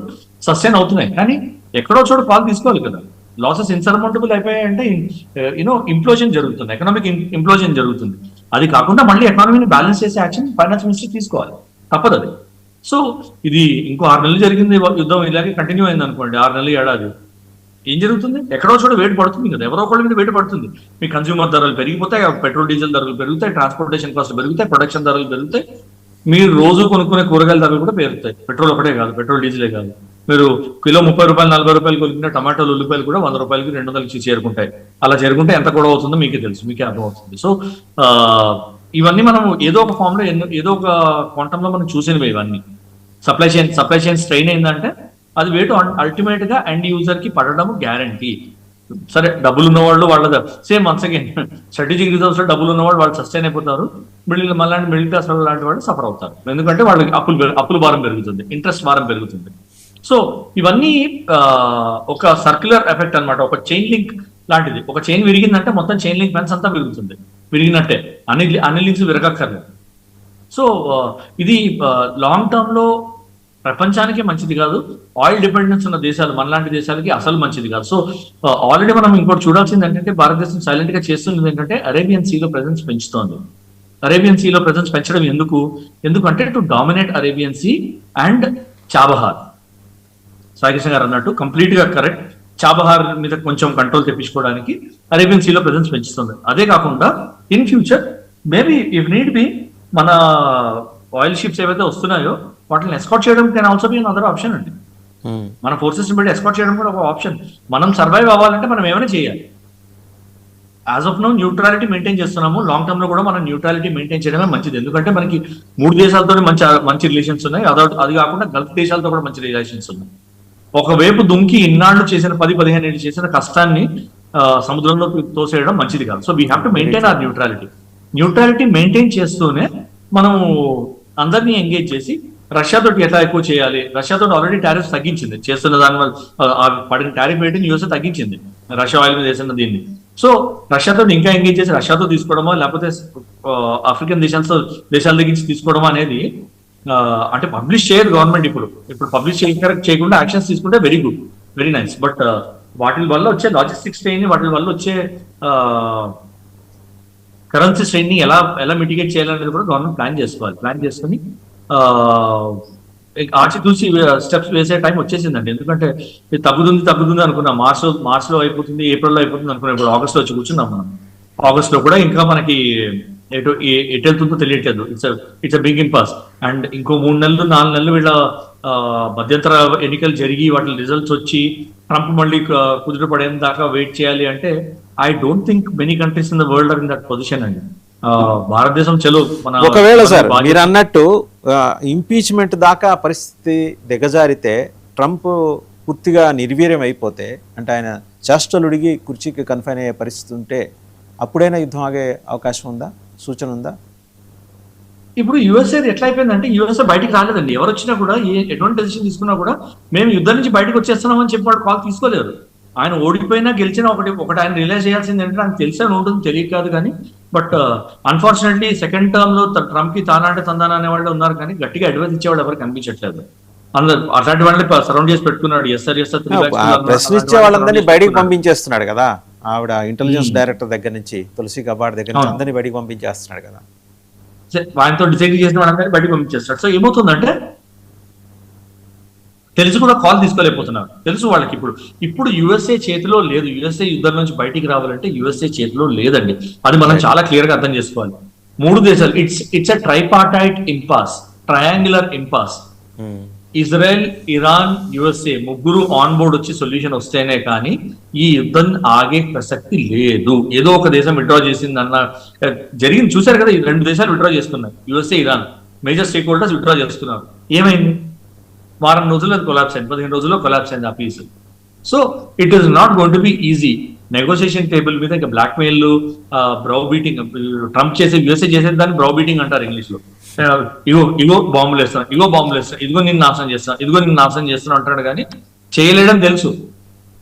సస్టైన్ అవుతున్నాయి. కానీ ఎక్కడో చోట కాల్ తీసుకోవాలి కదా. లాసెస్ ఇన్సర్మౌంటబుల్ అయిపోయాయంటే ఇంప్లోజన్ జరుగుతుంది, ఎకనామిక్ ఇంప్లోజన్ జరుగుతుంది. అది కాకుండా మళ్ళీ ఎకానమీని బ్యాలెన్స్ చేసే యాక్షన్ ఫైనాన్స్ మినిస్టర్ తీసుకోవాలి, తప్పదు అది. సో ఇది ఇంకో 6 నెలలు జరిగింది యుద్ధం, ఇలాగే కంటిన్యూ అయింది అనుకోండి 6 నెలలు ఏడాది, ఏం జరుగుతుంది? ఎక్కడో చోట వేడి పడుతుంది కదా, ఎవరో ఒకళ్ళ మీద వేడి పడుతుంది. మీ కన్స్యూమర్ ధరలు పెరిగిపోతాయి, పెట్రోల్ డీజిల్ ధరలు పెరుగుతాయి, ట్రాన్స్పోర్టేషన్ కాస్ట్ పెరుగుతాయి, ప్రొడక్షన్ ధరలు పెరుగుతాయి. మీరు రోజు కొనుక్కునే కూరగాయల ధరలు కూడా పెరుగుతాయి. పెట్రోల్ ఒకటే కాదు, పెట్రోల్ డీజిలే కాదు. మీరు కిలో 30 రూపాయలు 40 రూపాయలు కొనుక్కున్న టమాటాలు ఉల్లిపాయలు కూడా 100 రూపాయలకి 200కి చేరుకుంటాయి. అలా చేరుకుంటే ఎంత గొడవ అవుతుందో మీకే తెలుసు, మీకే అర్థం అవుతుంది. సో ఇవన్నీ మనం ఏదో ఒక ఫామ్ లో ఏదో ఒక క్వాంటమ్ లో మనం చూసినవి. ఇవన్నీ సప్లై చైన్ స్ట్రెయిన్ అయిందంటే అది వేటు అల్టిమేట్ గా ఎండ్ యూజర్ కి పడడం గ్యారంటీ. సరే, డబ్బులు ఉన్నవాళ్ళు వాళ్ళ same once again strategic reserves లో డబ్బులు ఉన్నవాళ్ళు వాళ్ళు సస్టైన్ అయిపోతారు. మిడిల్ క్లాస్ వాళ్ళు లాంటి వాళ్ళు సఫర్ అవుతారు. ఎందుకంటే వాళ్ళకి అప్పుల భారం పెరుగుతుంది, ఇంట్రెస్ట్ భారం పెరుగుతుంది. సో ఇవన్నీ ఒక సర్క్యులర్ ఎఫెక్ట్ అన్నమాట, ఒక చైన్ లింక్ లాంటిది. ఒక చైన్ విరిగిందంటే మొత్తం చైన్ లింక్ ఫెన్స్ అంతా విరుగుతుంది, విరిగినట్టే. అన్ని లింక్స్ విరగక్కర్లేదు. సో ఇది లాంగ్ టర్మ్ లో ప్రపంచానికి మంచిది కాదు. ఆయిల్ డిపెండెన్స్ ఉన్న దేశాలు, మనలాంటి దేశాలకి అసలు మంచిది కాదు. సో ఆల్రెడీ మనం ఇంకోటి చూడాల్సింది ఏంటంటే భారతదేశం సైలెంట్ గా చేస్తున్నది ఏంటంటే అరేబియన్ సీలో ప్రెజెన్స్ పెంచుతోంది. అరేబియన్ సీలో ప్రెజెన్స్ పెంచడం ఎందుకంటే to dominate Arabian sea and Chabahar. Saikrishna గారు అన్నట్టు కంప్లీట్ గా కరెక్ట్. చాబహార్ మీద కొంచెం కంట్రోల్ తెప్పించుకోవడానికి అరేబియన్ సీలో ప్రెజెన్స్ పెంచుతుంది. అదే కాకుండా in future maybe if need be మన ఆయిల్ షిప్స్ ఏవైతే వస్తున్నాయో వాటిని ఎస్కాట్ చేయడం can also be another option అండి. మన ఫోర్సెస్ బట్టి ఎస్కాట్ చేయడం కూడా ఒక ఆప్షన్. మనం సర్వైవ్ అవ్వాలంటే మనం ఏమైనా చేయాలి. As of now neutrality maintain చేస్తున్నాము. లాంగ్ టర్మ్ లో కూడా మనం న్యూట్రాలిటీ మెయింటైన్ చేయడమే మంచిది. ఎందుకంటే మనకి 3 దేశాలతో మంచి రిలేషన్స్ ఉన్నాయి. అది కాకుండా గల్ఫ్ దేశాలతో కూడా మంచి రిలేషన్స్ ఉన్నాయి. ఒకవైపు దుంకి ఇన్నాళ్ళు చేసిన 10-15 ఏళ్ళు చేసిన కష్టాన్ని సముద్రంలో తోసేయడం మంచిది కాదు. So we have to maintain hour neutrality maintain చేస్తూనే మనం అందరినీ ఎంగేజ్ చేసి రష్యాతో ఎట్లా ఎక్కువ చేయాలి. రష్యాతో ఆల్రెడీ టారిఫ్స్ తగ్గించింది, చేస్తున్న దాని వల్ల పడిన టారిఫ్ రేటుని యూఎస్ఏ తగ్గించింది రష్యా ఆయిల్ మీద చేసిన దీన్ని. సో రష్యాతో ఇంకా ఎంగేజ్ చేసి రష్యాతో తీసుకోవడమో లేకపోతే ఆఫ్రికన్ దేశాల దగ్గర తీసుకోవడమో అనేది అంటే పబ్లిష్ చేయరు గవర్నమెంట్. ఇప్పుడు పబ్లిష్ చేయకుండా యాక్షన్స్ తీసుకుంటే very good, very nice. But వాటి వల్ల వచ్చే లాజిస్టిక్స్ స్ట్రెయిన్, వాటి వల్ల వచ్చే కరెన్సీ స్ట్రెయిన్ ని ఎలా ఎలా మిటిగేట్ చేయాలనేది కూడా గవర్నమెంట్ ప్లాన్ చేసుకోవాలి. ప్లాన్ చేసుకుని ఆచితూచి స్టెప్స్ వేసే టైం వచ్చేసిందండి. ఎందుకంటే ఇది తగ్గుతుంది అనుకున్నాం. మార్చ్లో అయిపోతుంది, ఏప్రిల్లో అయిపోతుంది అనుకున్నాం. ఇప్పుడు ఆగస్ట్లో వచ్చి కూర్చున్నాం మనం. ఆగస్ట్లో కూడా ఇంకా మనకి ఎటు వెళ్తుందో తెలియట్లేదు. It's a big impasse. And ఇంకో 3 నెలలు 4 నెలలు వీళ్ళ మధ్యంతర ఎన్నికలు జరిగి వాటి రిజల్ట్స్ వచ్చి ట్రంప్ మళ్ళీ కుదుట పడేంత దాకా వెయిట్ చేయాలి అంటే I don't think many countries in the world are in that position అండి. భారతదేశం చలో ఒకవేళ సార్ మీరు అన్నట్టు ఇంపీచ్మెంట్ దాకా పరిస్థితి దిగజారితే, ట్రంప్ పూర్తిగా నిర్వీర్యం అయిపోతే, అంటే ఆయన చేష్టలుడిగి కుర్చీకి కన్ఫైన్ అయ్యే పరిస్థితి ఉంటే అప్పుడైనా యుద్ధం ఆగే అవకాశం ఉందా, సూచన ఉందా? ఇప్పుడు యుఎస్ఏ ఎట్లా అయిపోయిందంటే యుఎస్ఏ బయటికి రాలేదండి. ఎవరు వచ్చినా కూడా ఎటువంటి డెసిషన్ తీసుకున్నా కూడా మేము యుద్ధం నుంచి బయటకు వచ్చేస్తున్నామని చెప్పి వాడు కాల్ తీసుకోలేరు. ఆయన ఓడిపోయినా గెలిచినా ఒకటి ఆయన రిలైజ్ చేయాల్సింది ఏంటంటే ఆయన తెలిసే ఉంటుంది, తెలియక కాదు కానీ. బట్ అన్ఫార్చునేట్లీ సెకండ్ టర్మ్ లో ట్రంప్ కి తానంటే తందాన అనే వాళ్ళు ఉన్నారు, కానీ గట్టిగా అడ్వైస్ ఇచ్చేవాళ్ళు ఎవరు కనిపించట్లేదు. అందరు అట్లాంటి వాళ్ళని సరౌండ్ చేసి పెట్టుకున్నాడు. ప్రశ్నించే వాళ్ళందరినీ బయటికి పంపించేస్తున్నాడు కదా. ఆవిడ ఇంటెలిజెన్స్ డైరెక్టర్ దగ్గర నుంచి, తులసి గబాడ్ దగ్గర నుంచి అందరినీ బయటికి పంపించేస్తున్నాడు కదా. ఆయనతో డిసైడ్ చేసిన వాళ్ళందరినీ బయటికి పంపించేస్తాడు. సో ఏమవుతుందంటే తెలిసి కూడా కాల్ తీసుకోలేకపోతున్నారు. తెలుసు వాళ్ళకి ఇప్పుడు యుఎస్ఏ చేతిలో లేదు. యుఎస్ఏ యుద్ధం నుంచి బయటికి రావాలంటే యుఎస్ఏ చేతిలో లేదండి. అది మనం చాలా క్లియర్ గా అర్థం చేసుకోవాలి. 3 దేశాలు, it's a tripartite impasse, triangular impasse. Israel, Iran, USA ముగ్గురు ఆన్ బోర్డ్ వచ్చి సొల్యూషన్ వస్తేనే కానీ ఈ యుద్ధం ఆగే ప్రసక్తి లేదు. ఏదో ఒక దేశం విత్డ్రా చేసింది అన్న జరిగింది చూశారు కదా. ఈ 2 దేశాలు విత్డ్రా చేసుకున్నారు, USA, Iran. Major stake holders withdraw చేస్తున్నారు. ఏమైంది? వారం రోజుల్లో అది కొలాప్స్ అయింది, 15 రోజుల్లో కొలాప్స్ అయింది ఆ peace. So it is not going to be easy. Negotiation table మీద ఇంకా blackmail, browbeating, Trump చేసే యుఎస్ఏ చేసే దాన్ని బ్రౌ బీటింగ్ అంటారు ఇంగ్లీష్ లో. ఇగో బాంబులు వేస్తాను, ఇదిగో నిన్ను నాశనం చేస్తాను అంటాడు, కానీ చేయలేడని తెలుసు.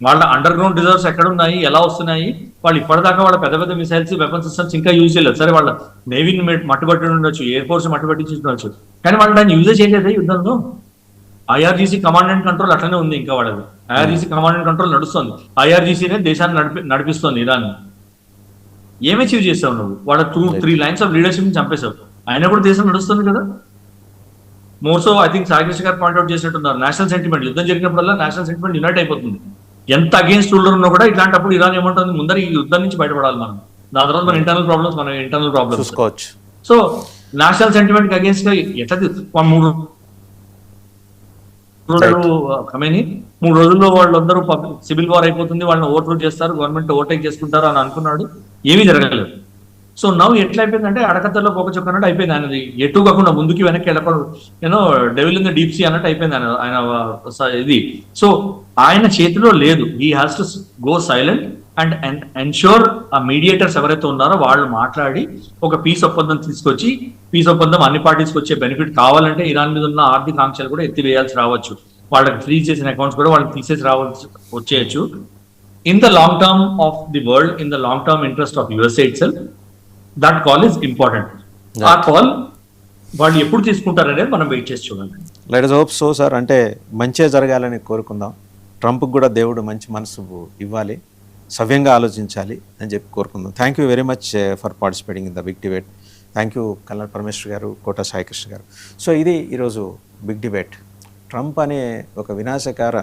వాళ్ళ అండర్ గ్రౌండ్ రిజర్వ్స్ ఎక్కడ ఉన్నాయి, ఎలా వస్తున్నాయి, వాళ్ళు ఇప్పటిదాకా వాళ్ళ పెద్ద పెద్ద మిసైల్స్, వెపన్ సిస్టమ్స్ ఇంకా యూజ్ చేయలేదు. సరే వాళ్ళ నేవీని మట్టుబట్టి ఉండొచ్చు, ఎయిర్ ఫోర్స్ మట్టుబట్టి ఉండొచ్చు, కానీ వాళ్ళు దాన్ని యూజే చేయలేదు యుద్ధంలో. ఐఆర్జీసీ కమాండ్ అండ్ కంట్రోల్ అట్లనే ఉంది ఇంకా వాళ్ళది. ఐఆర్జీసీ కమాండ్ అండ్ కంట్రోల్ నడుస్తుంది. ఐఆర్జీసీనే దేశాన్ని నడిపిస్తుంది ఇరాన్. ఏమి అచీవ్ చేసావు నువ్వు? వాళ్ళ 2-3 లైన్స్ ఆఫ్ లీడర్షిప్ ని చంపేశావు. అయినా కూడా దేశం నడుస్తుంది కదా. మోర్సో ఐ థింక్ సాయికృష్ణ గారు పాయింట్అవుట్ చేసినట్టున్నారు, నేషనల్ సెంటిమెంట్. యుద్ధం జరిగినప్పుడల్లా నేషనల్ సెంటిమెంట్ యునైట్ అయిపోతుంది. ఎంత అగేన్స్ట్ రూలర్ ఉన్నా కూడా ఇట్లాంటప్పుడు ఇరాన్ ఏమంటుంది, ముందర ఈ యుద్ధం నుంచి బయటపడాలి మనం, దాని తర్వాత మన ఇంటర్నల్ ప్రాబ్లమ్స్ చూసుకోవచ్చు. సో నేషనల్ సెంటిమెంట్ అగేన్స్ట్ గా ఎట్లా 3 రోజుల్లో వాళ్ళందరూ సివిల్ వార్ అయిపోతుంది, వాళ్ళని ఓవర్థ్రో చేస్తారు, గవర్నమెంట్ ఓవర్టేక్ చేసుకుంటారు అని అనుకున్నాడు. ఏమీ జరగలేదు. సో నవ్వు ఎట్లా అయిపోయిందంటే అడకత్తల్లో పోక చొక్కన్నట్టు అయిపోయింది. ఆయనది ఎటు కాకుండా ముందుకి వెనక్కి వెళ్ళకూడదు, devil in the deep sea అన్నట్టు అయిపోయింది ఆయన ఇది. సో ఆయన చేతిలో లేదు. He has to go silent and ensure ఆ మీడియేటర్స్ ఎవరైతే ఉన్నారో వాళ్ళు మాట్లాడి ఒక పీస్ ఒప్పందం తీసుకొచ్చి, పీస్ ఒప్పందం అన్ని పార్టీస్కి వచ్చే బెనిఫిట్ కావాలంటే ఇరాన్ మీద ఉన్న ఆర్థిక ఆంక్షలు కూడా ఎత్తివేయాల్సి రావచ్చు, వాళ్ళకి ఫ్రీజ్ చేసిన అకౌంట్స్ కూడా వాళ్ళకి తీసేసి వచ్చేయచ్చు. In the long term of the world, in the long term interest of USA itself, that call is important. ఆ కాల్ వాళ్ళు ఎప్పుడు తీసుకుంటారనేది మనం వెయిట్ చేసి చూడండి. Let us hope so sir. అంటే మంచే జరగాలని కోరుకుందాం. ట్రంప్కి కూడా దేవుడు మంచి మనసు ఇవ్వాలి, సవ్యంగా ఆలోచించాలి అని చెప్పి కోరుకుందాం. Thank you very much for participating in the big debate. Thank you colonel Parameshwar గారు, కోట సాయికృష్ణ గారు. సో ఇది ఈరోజు బిగ్ డిబేట్. ట్రంప్ అనే ఒక వినాశకార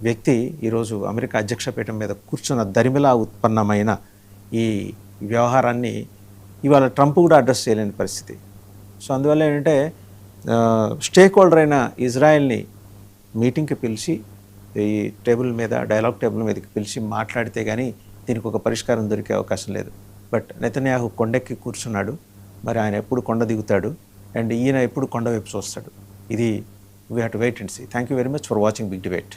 వ్యక్తి ఈరోజు అమెరికా అధ్యక్ష పీఠం మీద కూర్చున్న దరిమిలా ఉత్పన్నమైన ఈ వ్యవహారాన్ని ఇవాళ ట్రంప్ కూడా అడ్రస్ చేయలేని పరిస్థితి. సో అందువల్ల ఏంటంటే స్టేక్ హోల్డర్ అయిన ఇజ్రాయెల్ని మీటింగ్కి పిలిచి, ఈ టేబుల్ మీద, డైలాగ్ టేబుల్ మీదకి పిలిచి మాట్లాడితే కానీ దీనికి ఒక పరిష్కారం దొరికే అవకాశం లేదు. బట్ నెతన్యాహు కొండెక్కి కూర్చున్నాడు. మరి ఆయన ఎప్పుడు కొండ దిగుతాడు అండ్ ఈయన ఎప్పుడు కొండ వైపు చూస్తాడు? ఇది we have to wait and see. Thank you very much for watching big debate.